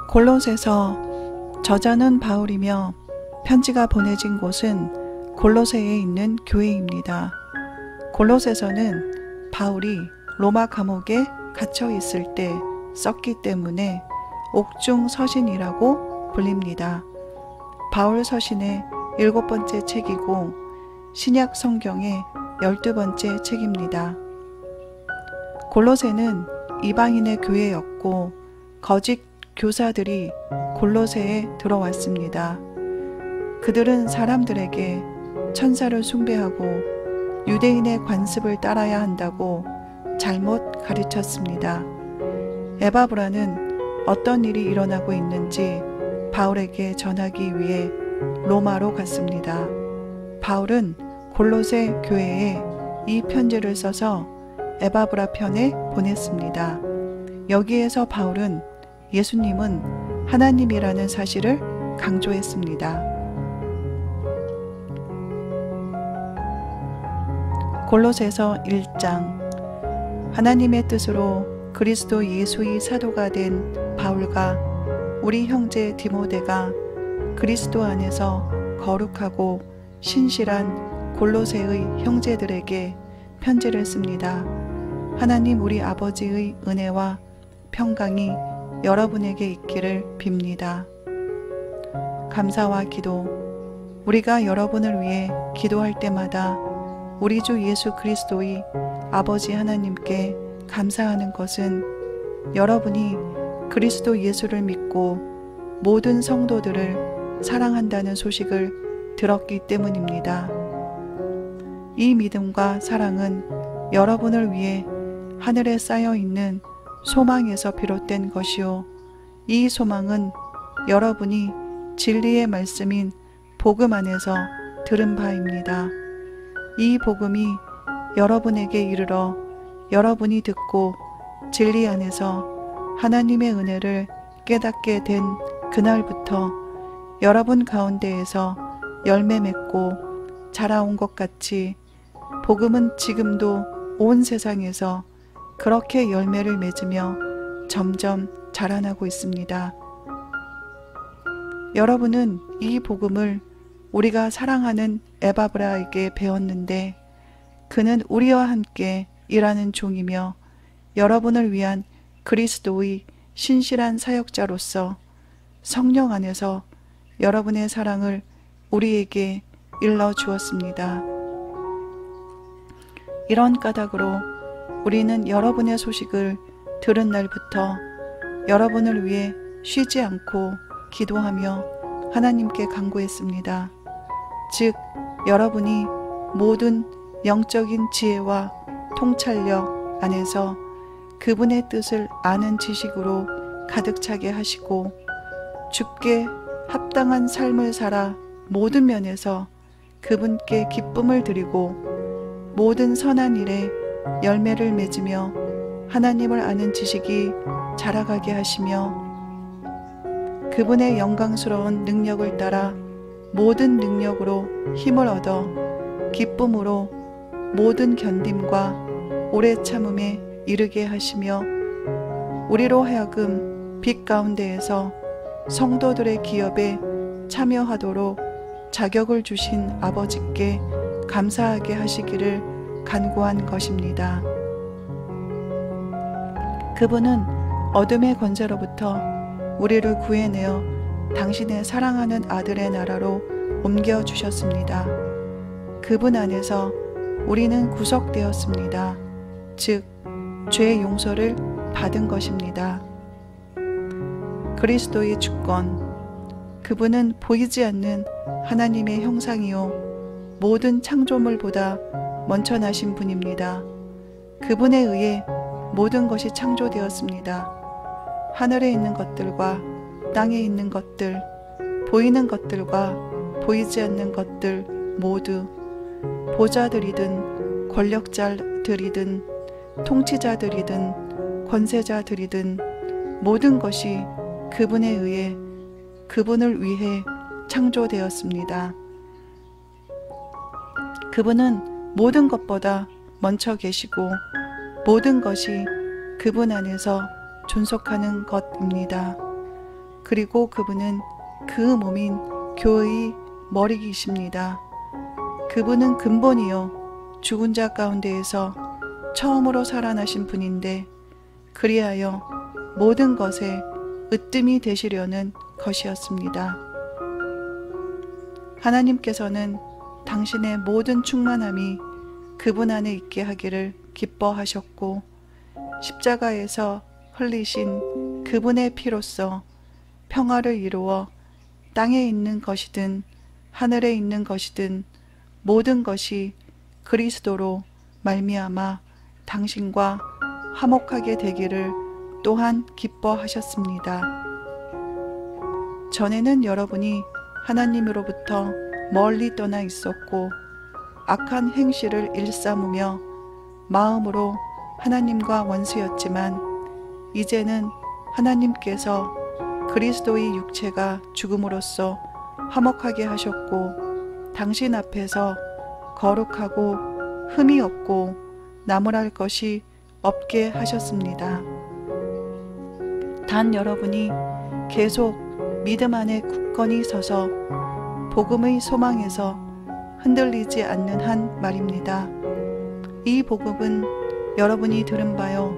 골로새서 저자는 바울이며 편지가 보내진 곳은 골로새에 있는 교회입니다. 골로새서는 바울이 로마 감옥에 갇혀 있을 때 썼기 때문에 옥중 서신이라고 불립니다. 바울 서신의 7번째 책이고 신약 성경의 12번째 책입니다. 골로새는 이방인의 교회였고 거짓 교사들이 골로새에 들어왔습니다. 그들은 사람들에게 천사를 숭배하고 유대인의 관습을 따라야 한다고 잘못 가르쳤습니다. 에바브라는 어떤 일이 일어나고 있는지 바울에게 전하기 위해 로마로 갔습니다. 바울은 골로새 교회에 이 편지를 써서 에바브라 편에 보냈습니다. 여기에서 바울은 예수님은 하나님이라는 사실을 강조했습니다. 골로새서 1장. 하나님의 뜻으로 그리스도 예수의 사도가 된 바울과 우리 형제 디모데가 그리스도 안에서 거룩하고 신실한 골로새의 형제들에게 편지를 씁니다. 하나님 우리 아버지의 은혜와 평강이 여러분에게 있기를 빕니다. 감사와 기도. 우리가 여러분을 위해 기도할 때마다 우리 주 예수 그리스도의 아버지 하나님께 감사하는 것은 여러분이 그리스도 예수를 믿고 모든 성도들을 사랑한다는 소식을 들었기 때문입니다. 이 믿음과 사랑은 여러분을 위해 하늘에 쌓여 있는 소망에서 비롯된 것이요. 이 소망은 여러분이 진리의 말씀인 복음 안에서 들은 바입니다. 이 복음이 여러분에게 이르러 여러분이 듣고 진리 안에서 하나님의 은혜를 깨닫게 된 그날부터 여러분 가운데에서 열매 맺고 자라온 것 같이 복음은 지금도 온 세상에서 그렇게 열매를 맺으며 점점 자라나고 있습니다. 여러분은 이 복음을 우리가 사랑하는 에바브라에게 배웠는데 그는 우리와 함께 일하는 종이며 여러분을 위한 그리스도의 신실한 사역자로서 성령 안에서 여러분의 사랑을 우리에게 일러 주었습니다. 이런 까닭으로 우리는 여러분의 소식을 들은 날부터 여러분을 위해 쉬지 않고 기도하며 하나님께 간구했습니다. 즉 여러분이 모든 영적인 지혜와 통찰력 안에서 그분의 뜻을 아는 지식으로 가득 차게 하시고 주께 합당한 삶을 살아 모든 면에서 그분께 기쁨을 드리고 모든 선한 일에 열매를 맺으며 하나님을 아는 지식이 자라가게 하시며 그분의 영광스러운 능력을 따라 모든 능력으로 힘을 얻어 기쁨으로 모든 견딤과 오래 참음에 이르게 하시며 우리로 하여금 빛 가운데에서 성도들의 기업에 참여하도록 자격을 주신 아버지께 감사하게 하시기를 간구한 것입니다. 그분은 어둠의 권세로부터 우리를 구해내어 당신의 사랑하는 아들의 나라로 옮겨주셨습니다. 그분 안에서 우리는 구속되었습니다. 즉, 죄의 용서를 받은 것입니다. 그리스도의 주권. 그분은 보이지 않는 하나님의 형상이요 모든 창조물보다 먼저 나신 분입니다. 그분에 의해 모든 것이 창조되었습니다. 하늘에 있는 것들과 땅에 있는 것들, 보이는 것들과 보이지 않는 것들 모두, 보좌들이든 권력자들이든 통치자들이든 권세자들이든 모든 것이 그분에 의해 그분을 위해 창조되었습니다. 그분은 모든 것보다 먼저 계시고 모든 것이 그분 안에서 존속하는 것입니다. 그리고 그분은 그 몸인 교회의 머리이십니다. 그분은 근본이요 죽은 자 가운데에서 처음으로 살아나신 분인데 그리하여 모든 것에 으뜸이 되시려는 것이었습니다. 하나님께서는 당신의 모든 충만함이 그분 안에 있게 하기를 기뻐하셨고 십자가에서 흘리신 그분의 피로써 평화를 이루어 땅에 있는 것이든 하늘에 있는 것이든 모든 것이 그리스도로 말미암아 당신과 화목하게 되기를 또한 기뻐하셨습니다. 전에는 여러분이 하나님으로부터 멀리 떠나 있었고 악한 행실을 일삼으며 마음으로 하나님과 원수였지만 이제는 하나님께서 그리스도의 육체가 죽음으로써 화목하게 하셨고 당신 앞에서 거룩하고 흠이 없고 나무랄 것이 없게 하셨습니다. 단 여러분이 계속 믿음 안에 굳건히 서서 복음의 소망에서 흔들리지 않는 한 말입니다. 이 복음은 여러분이 들은 바요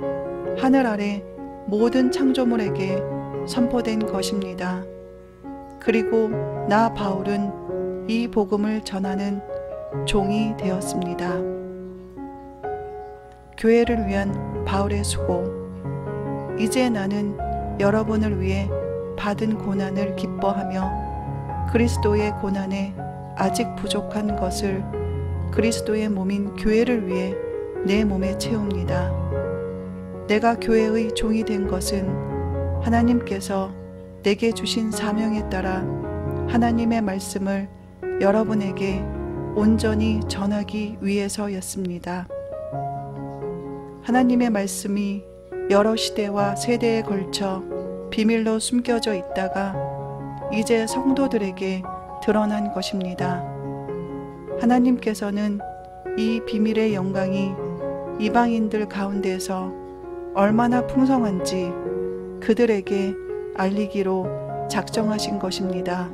하늘 아래 모든 창조물에게 선포된 것입니다. 그리고 나 바울은 이 복음을 전하는 종이 되었습니다. 교회를 위한 바울의 수고. 이제 나는 여러분을 위해 받은 고난을 기뻐하며 그리스도의 고난에 아직 부족한 것을 그리스도의 몸인 교회를 위해 내 몸에 채웁니다. 내가 교회의 종이 된 것은 하나님께서 내게 주신 사명에 따라 하나님의 말씀을 여러분에게 온전히 전하기 위해서였습니다. 하나님의 말씀이 여러 시대와 세대에 걸쳐 비밀로 숨겨져 있다가 이제 성도들에게 드러난 것입니다. 하나님께서는 이 비밀의 영광이 이방인들 가운데서 얼마나 풍성한지 그들에게 알리기로 작정하신 것입니다.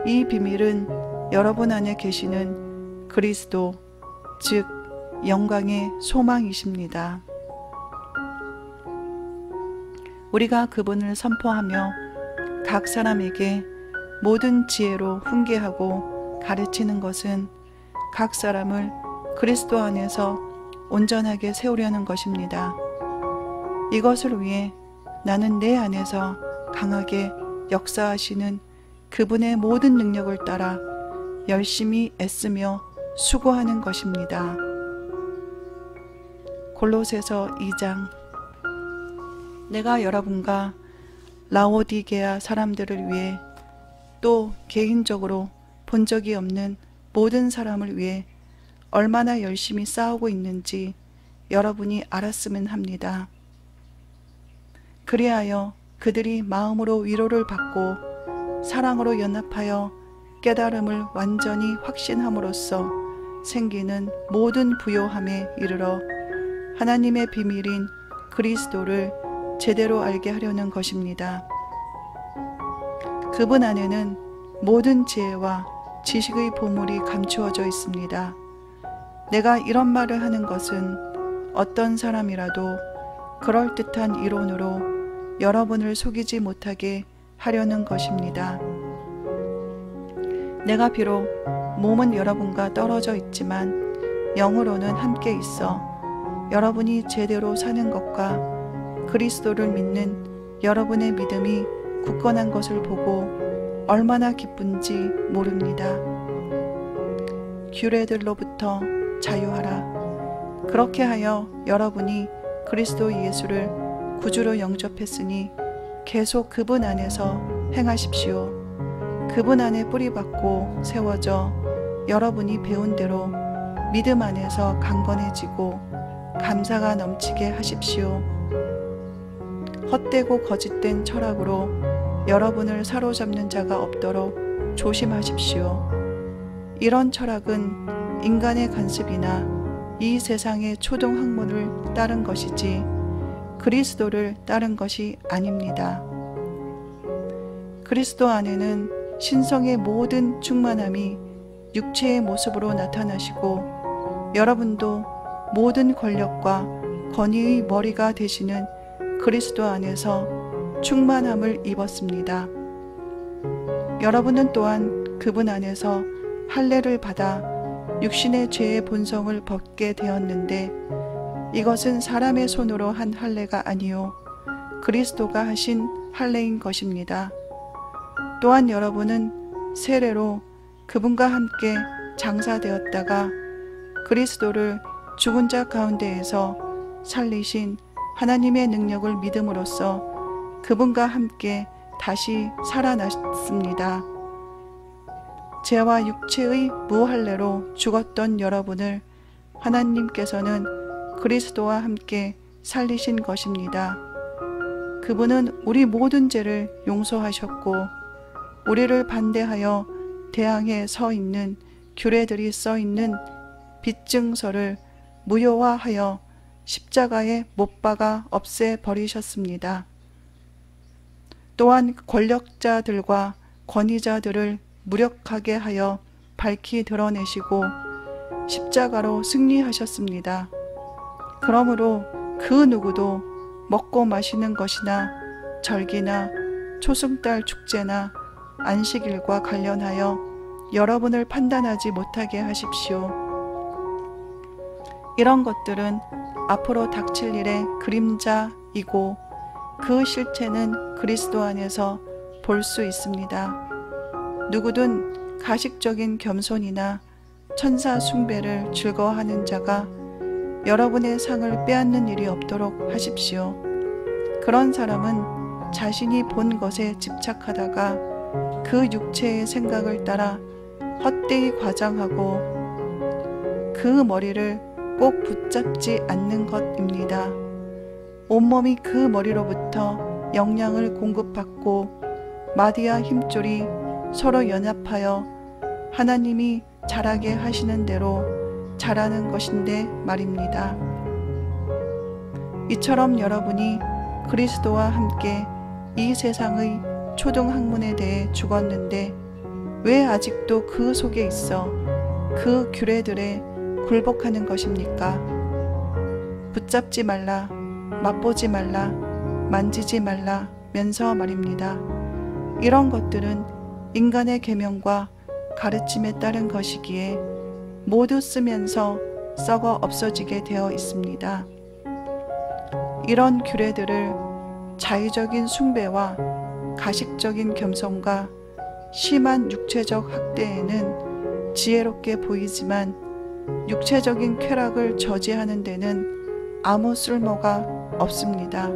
이 비밀은 여러분 안에 계시는 그리스도, 즉 영광의 소망이십니다. 우리가 그분을 선포하며 각 사람에게 모든 지혜로 훈계하고 가르치는 것은 각 사람을 그리스도 안에서 온전하게 세우려는 것입니다. 이것을 위해 나는 내 안에서 강하게 역사하시는 그분의 모든 능력을 따라 열심히 애쓰며 수고하는 것입니다. 골로새서 2장. 내가 여러분과 라오디게아 사람들을 위해 또 개인적으로 본 적이 없는 모든 사람을 위해 얼마나 열심히 싸우고 있는지 여러분이 알았으면 합니다. 그리하여 그들이 마음으로 위로를 받고 사랑으로 연합하여 깨달음을 완전히 확신함으로써 생기는 모든 부요함에 이르러 하나님의 비밀인 그리스도를 제대로 알게 하려는 것입니다. 그분 안에는 모든 지혜와 지식의 보물이 감추어져 있습니다. 내가 이런 말을 하는 것은 어떤 사람이라도 그럴듯한 이론으로 여러분을 속이지 못하게 하려는 것입니다. 내가 비록 몸은 여러분과 떨어져 있지만 영으로는 함께 있어 여러분이 제대로 사는 것과 그리스도를 믿는 여러분의 믿음이 굳건한 것을 보고 얼마나 기쁜지 모릅니다. 규례들로부터 자유하라. 그렇게 하여 여러분이 그리스도 예수를 구주로 영접했으니 계속 그분 안에서 행하십시오. 그분 안에 뿌리박고 세워져 여러분이 배운 대로 믿음 안에서 강건해지고 감사가 넘치게 하십시오. 헛되고 거짓된 철학으로 여러분을 사로잡는 자가 없도록 조심하십시오. 이런 철학은 인간의 관습이나 이 세상의 초등 학문을 따른 것이지 그리스도를 따른 것이 아닙니다. 그리스도 안에는 신성의 모든 충만함이 육체의 모습으로 나타나시고 여러분도 모든 권력과 권위의 머리가 되시는 그리스도 안에서 충만함을 입었습니다. 여러분은 또한 그분 안에서 할례를 받아 육신의 죄의 본성을 벗게 되었는데 이것은 사람의 손으로 한 할례가 아니요 그리스도가 하신 할례인 것입니다. 또한 여러분은 세례로 그분과 함께 장사되었다가 그리스도를 죽은 자 가운데에서 살리신 하나님의 능력을 믿음으로써 그분과 함께 다시 살아났습니다. 죄와 육체의 무할례로 죽었던 여러분을 하나님께서는 그리스도와 함께 살리신 것입니다. 그분은 우리 모든 죄를 용서하셨고 우리를 반대하여 대항해 서 있는 규례들이 써 있는 빚증서를 무효화하여 십자가에 못 박아 없애버리셨습니다. 또한 권력자들과 권위자들을 무력하게 하여 밝히 드러내시고 십자가로 승리하셨습니다. 그러므로 그 누구도 먹고 마시는 것이나 절기나 초승달 축제나 안식일과 관련하여 여러분을 판단하지 못하게 하십시오. 이런 것들은 앞으로 닥칠 일의 그림자이고 그 실체는 그리스도 안에서 볼 수 있습니다. 누구든 가식적인 겸손이나 천사 숭배를 즐거워하는 자가 여러분의 상을 빼앗는 일이 없도록 하십시오. 그런 사람은 자신이 본 것에 집착하다가 그 육체의 생각을 따라 헛되이 과장하고 그 머리를 꼭 붙잡지 않는 것입니다. 온몸이 그 머리로부터 영양을 공급받고 마디와 힘줄이 서로 연합하여 하나님이 자라게 하시는 대로 자라는 것인데 말입니다. 이처럼 여러분이 그리스도와 함께 이 세상의 초등학문에 대해 죽었는데 왜 아직도 그 속에 있어 그 규례들에 굴복하는 것입니까? 붙잡지 말라, 맛보지 말라, 만지지 말라 면서 말입니다. 이런 것들은 인간의 계명과 가르침에 따른 것이기에 모두 쓰면서 썩어 없어지게 되어 있습니다. 이런 규례들을 자의적인 숭배와 가식적인 겸손과 심한 육체적 학대에는 지혜롭게 보이지만 육체적인 쾌락을 저지하는 데는 아무 쓸모가 없습니다.